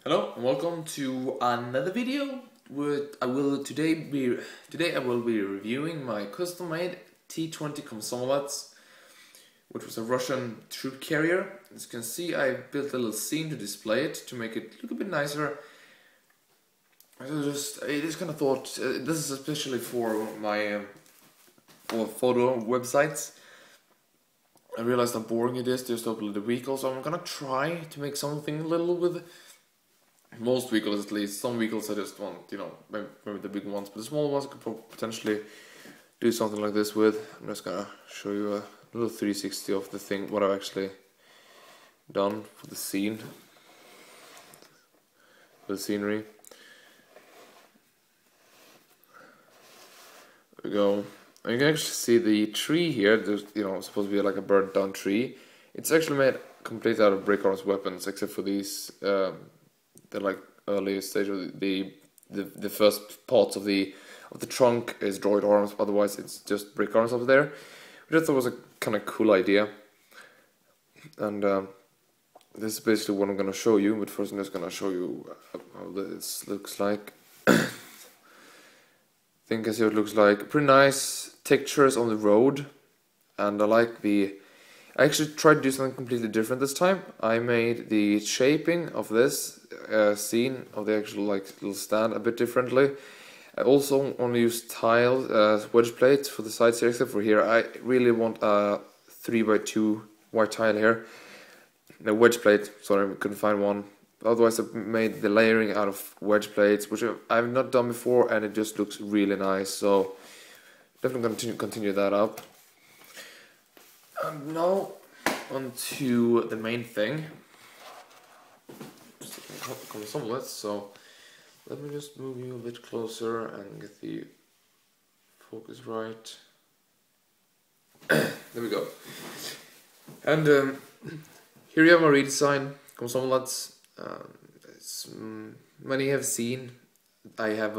Hello and welcome to another video. Today I will be reviewing my custom-made T-20 Komsomolets, which was a Russian troop carrier. As you can see, I built a little scene to display it to make it look a bit nicer. I just kind of thought this is especially for my photo websites. I realized how boring it is to just upload the vehicles, so I'm gonna try to make something little with most vehicles, at least. Some vehicles I just want, maybe the big ones, but the small ones I could potentially do something like this with. I'm just gonna show you a little 360 of the thing, what I've actually done for the scene, for the scenery. There we go. And you can actually see the tree here. There's, supposed to be like a burnt down tree. It's actually made completely out of brick arms weapons, except for these. The like early stage of the first parts of the trunk is droid arms. Otherwise, it's just brick arms up there, which I thought was a kind of cool idea. And this is basically what I'm gonna show you. But first, I'm just gonna show you how this looks like. I think I see what it looks like. Pretty nice textures on the road, and I actually tried to do something completely different this time. I made the shaping of this scene of the actual little stand a bit differently. I also only used tile wedge plates for the sides here, except for here. I really want a 3x2 white tile here. A wedge plate, sorry, I couldn't find one. Otherwise, I made the layering out of wedge plates, which I've not done before, and it just looks really nice. So definitely continue that up. And now onto the main thing. Komsomolets. So let me just move you a bit closer and get the focus right. There we go. And here you have my redesign Komsomolets. As many have seen, I have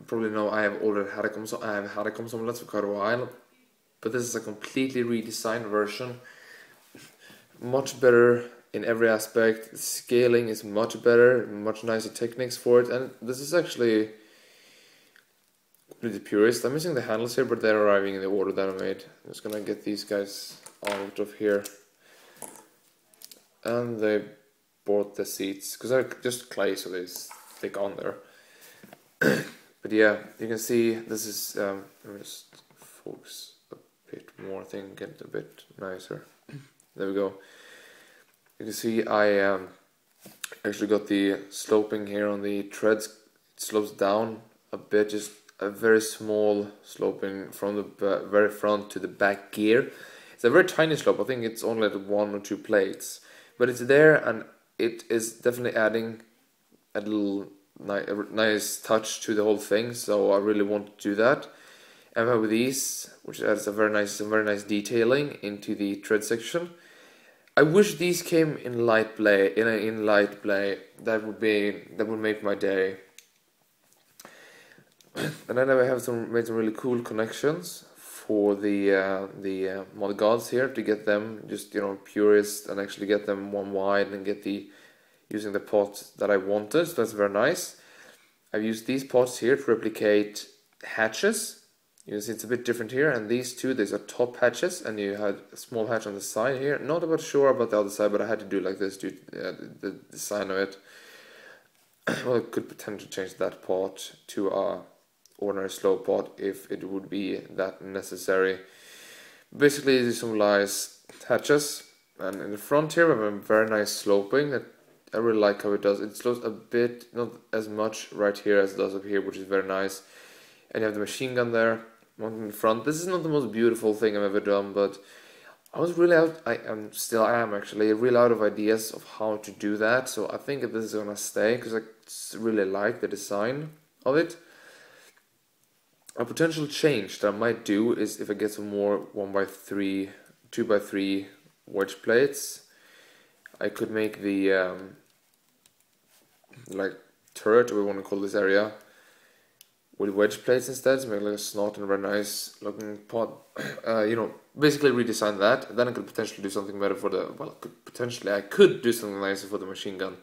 probably know I have already had a Komsomolets for quite a while. But this is a completely redesigned version, much better in every aspect. The scaling is much better, much nicer techniques for it, and this is actually completely purist. I'm missing the handles here, but they're arriving in the order that I made. I'm just gonna get these guys out of here, and they bought the seats because they're just clay, so they stick on there. But yeah, you can see this is. Let me just focus bit more thing, get a bit nicer. There we go. You can see I actually got the sloping here on the treads. It slopes down a bit, just a very small sloping from the very front to the back gear. It's a very tiny slope. I think it's only at 1 or 2 plates, but it's there, and it is definitely adding a little nice touch to the whole thing. So I really want to do that. And with these, which adds some very nice detailing into the tread section. I wish these came in light blay. In light blay, that would make my day. And then I have made some really cool connections for the mod gods here to get them just purist and actually get them one wide and get using the pot that I wanted. So that's very nice. I've used these pots here to replicate hatches. You can see it's a bit different here, and these are top hatches, and you had a small hatch on the side here. Not about sure about the other side, but I had to do like this due to the design of it. Well, I could potentially change that pot to a ordinary slow pot if it would be that necessary. Basically, these symbolize hatches, and in the front here we have a very nice sloping that I really like how it does. It slopes a bit, not as much right here as it does up here, which is very nice. And you have the machine gun there, one in front. This is not the most beautiful thing I've ever done, but I was really out. I am actually really out of ideas of how to do that. So I think this is gonna stay because I really like the design of it. A potential change that I might do is if I get some more 1x3, 2x3 wedge plates, I could make the turret, or we want to call this area, with wedge plates instead, to make like a snot and a very nice looking pod. Basically redesign that. Then I could potentially do something better for the, I could do something nicer for the machine gun.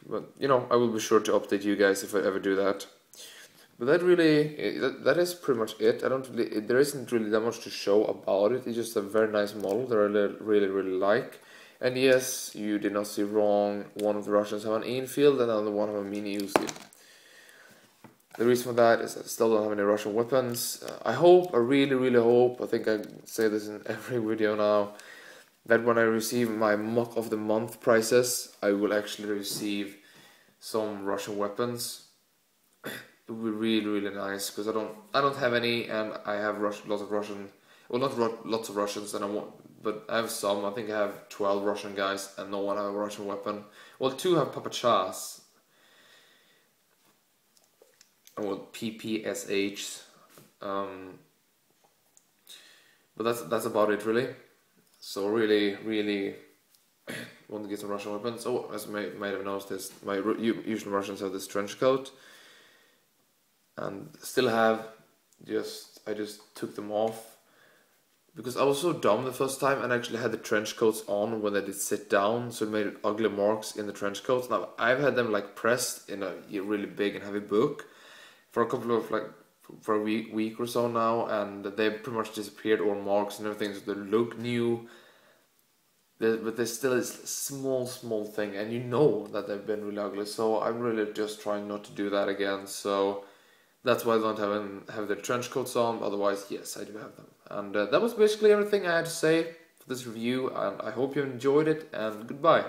but you know, I will be sure to update you guys if I ever do that. But that is pretty much it. There isn't really that much to show about it. It's just a very nice model that I really like. And yes, you did not see wrong. One of the Russians have an infield and another one have a mini Uzi. The reason for that is I still don't have any Russian weapons. I really hope, I think I say this in every video now, that when I receive my MOC of the month prizes, I will actually receive some Russian weapons. It would be really nice, because I don't have any, and I have lots of Russian, well, not lots of Russians, and but I have some. I think I have 12 Russian guys, and no one have a Russian weapon. Well, 2 have Papachas, and well, PPSH, but that's about it really. So really want to get some Russian weapons. Oh, as you might have noticed, my usual Russians have this trench coat. And still have, I just took them off because I was so dumb the first time and actually had the trench coats on when they did sit down, so it made ugly marks in the trench coats. Now I've had them like pressed in a really big and heavy book for a couple of for a week or so now, and they pretty much disappeared, all marks and everything, so they look new. But there's still this small thing, and you know that they've been really ugly. So I'm really just trying not to do that again. So that's why I don't have the trench coats on. Otherwise, yes, I do have them. And that was basically everything I had to say for this review. And I hope you enjoyed it. And goodbye.